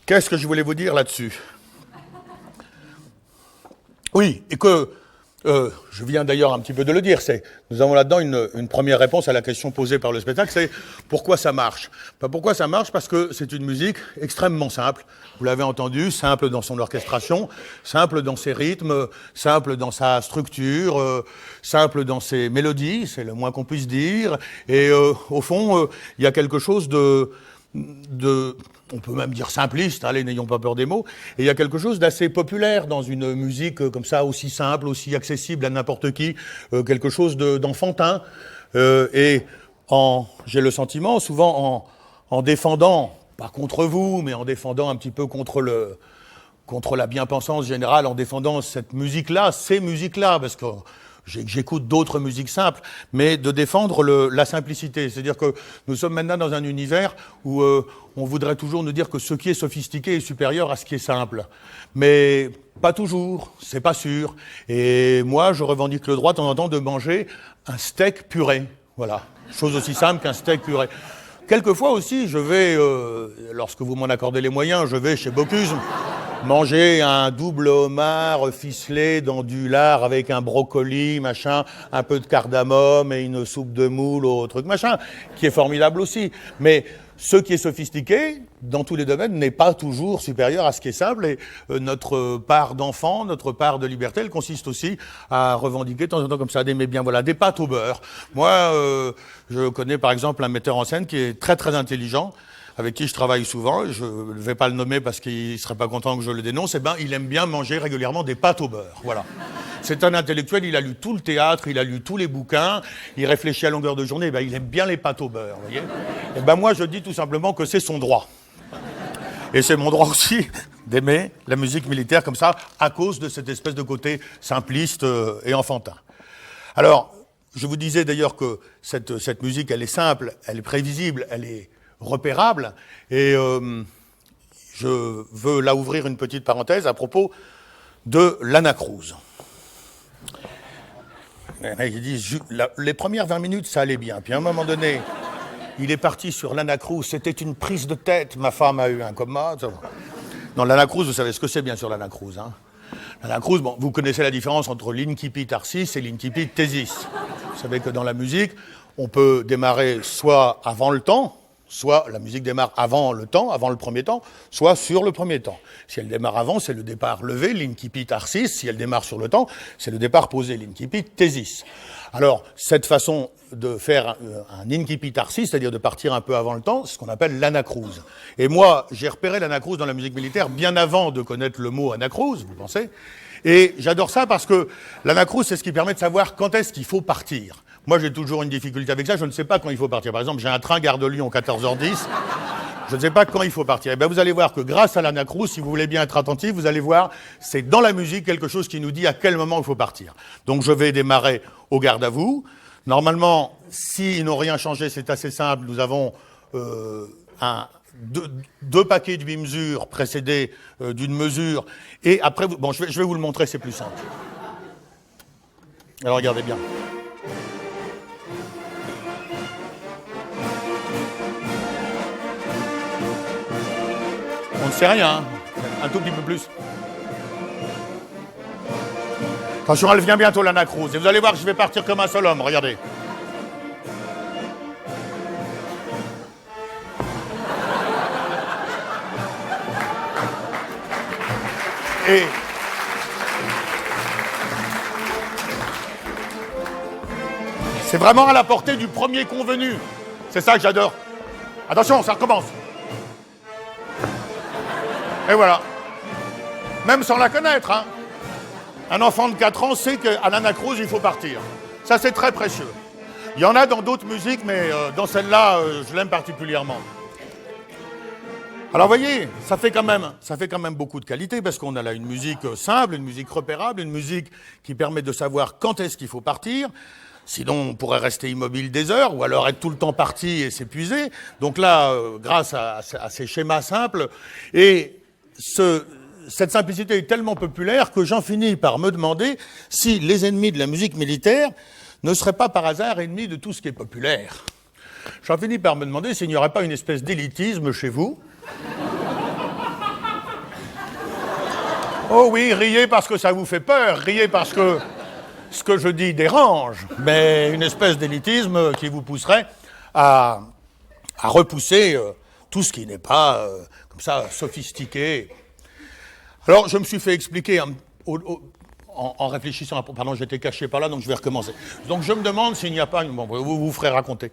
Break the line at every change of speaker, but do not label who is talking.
Qu'est-ce que je voulais vous dire là-dessus? Oui, et que, je viens d'ailleurs un petit peu de le dire, nous avons là-dedans une première réponse à la question posée par le spectacle, c'est pourquoi ça marche? Pourquoi ça marche? Parce que c'est une musique extrêmement simple, vous l'avez entendu, simple dans son orchestration, simple dans ses rythmes, simple dans sa structure, simple dans ses mélodies, c'est le moins qu'on puisse dire, et au fond, il y a quelque chose de on peut même dire simpliste, allez, n'ayons pas peur des mots, et il y a quelque chose d'assez populaire dans une musique comme ça, aussi simple, aussi accessible à n'importe qui, quelque chose d'enfantin, et j'ai le sentiment, souvent en défendant, pas contre vous, mais en défendant un petit peu contre la bien-pensance générale, en défendant cette musique-là, ces musiques-là, parce que j'écoute d'autres musiques simples, mais de défendre la simplicité. C'est-à-dire que nous sommes maintenant dans un univers où on voudrait toujours nous dire que ce qui est sophistiqué est supérieur à ce qui est simple. Mais pas toujours, c'est pas sûr. Et moi, je revendique le droit de temps en temps de manger un steak puré. Voilà, chose aussi simple qu'un steak puré. Quelquefois aussi, je vais, lorsque vous m'en accordez les moyens, je vais chez Bocuse manger un double homard ficelé dans du lard avec un brocoli, machin, un peu de cardamome et une soupe de moule ou truc machin, qui est formidable aussi. Mais ce qui est sophistiqué, dans tous les domaines, n'est pas toujours supérieur à ce qui est simple. Et notre part d'enfant, notre part de liberté, elle consiste aussi à revendiquer de temps en temps comme ça des pâtes au beurre. Moi, je connais par exemple un metteur en scène qui est très très intelligent, avec qui je travaille souvent, je ne vais pas le nommer parce qu'il ne serait pas content que je le dénonce, il aime bien manger régulièrement des pâtes au beurre. Voilà. C'est un intellectuel, il a lu tout le théâtre, il a lu tous les bouquins, il réfléchit à longueur de journée, il aime bien les pâtes au beurre, vous voyez. Et moi, je dis tout simplement que c'est son droit. Et c'est mon droit aussi d'aimer la musique militaire comme ça, à cause de cette espèce de côté simpliste et enfantin. Alors, je vous disais d'ailleurs que cette musique, elle est simple, elle est prévisible, elle est repérable, et je veux là ouvrir une petite parenthèse à propos de l'Anacrouse. Il dit, les premières 20 minutes, ça allait bien, puis à un moment donné, il est parti sur l'Anacrouse, c'était une prise de tête, ma femme a eu un coma. Non, l'Anacrouse, vous savez ce que c'est bien sûr l'Anacrouse. Hein. L'Anacrouse, bon, vous connaissez la différence entre l'incipit arsis et l'incipit thesis. Vous savez que dans la musique, on peut démarrer soit avant le temps, soit la musique démarre avant le temps, avant le premier temps, soit sur le premier temps. Si elle démarre avant, c'est le départ levé, l'incipit arsis. Si elle démarre sur le temps, c'est le départ posé, l'incipit thesis. Alors, cette façon de faire un incipit arsis, c'est-à-dire de partir un peu avant le temps, c'est ce qu'on appelle l'anacrouse. Et moi, j'ai repéré l'anacrouse dans la musique militaire bien avant de connaître le mot anacrouse, vous pensez ? Et j'adore ça parce que l'anacrouse, c'est ce qui permet de savoir quand est-ce qu'il faut partir. Moi, j'ai toujours une difficulté avec ça, je ne sais pas quand il faut partir. Par exemple, j'ai un train Gare de Lyon 14h10, je ne sais pas quand il faut partir. Et bien, vous allez voir que grâce à l'anacrouse, si vous voulez bien être attentif, vous allez voir, c'est dans la musique quelque chose qui nous dit à quel moment il faut partir. Donc, je vais démarrer au garde à vous. Normalement, s'ils n'ont rien changé, c'est assez simple. Nous avons deux paquets de 8 mesures précédés d'une mesure. Et après, bon, je vais vous le montrer, c'est plus simple. Alors, regardez bien. On ne sait rien, hein. Un tout petit peu plus. Attention, elle vient bientôt, l'anacrouse. Et vous allez voir que je vais partir comme un seul homme, regardez. Et c'est vraiment à la portée du premier convenu. C'est ça que j'adore. Attention, ça recommence. Et voilà. Même sans la connaître, hein. Un enfant de 4 ans sait qu'à l'anacrouse, il faut partir. Ça, c'est très précieux. Il y en a dans d'autres musiques, mais dans celle-là, je l'aime particulièrement. Alors, vous voyez, ça fait quand même beaucoup de qualité, parce qu'on a là une musique simple, une musique repérable, une musique qui permet de savoir quand est-ce qu'il faut partir. Sinon, on pourrait rester immobile des heures, ou alors être tout le temps parti et s'épuiser. Donc là, grâce à ces schémas simples, et cette simplicité est tellement populaire que j'en finis par me demander si les ennemis de la musique militaire ne seraient pas par hasard ennemis de tout ce qui est populaire. J'en finis par me demander s'il n'y aurait pas une espèce d'élitisme chez vous, Oh oui, riez parce que ça vous fait peur, riez parce que ce que je dis dérange, mais une espèce d'élitisme qui vous pousserait à repousser tout ce qui n'est pas comme ça sophistiqué. Alors je me suis fait expliquer en réfléchissant, pardon, j'étais caché par là, donc je vais recommencer. Donc je me demande s'il n'y a pas, bon, vous ferez raconter,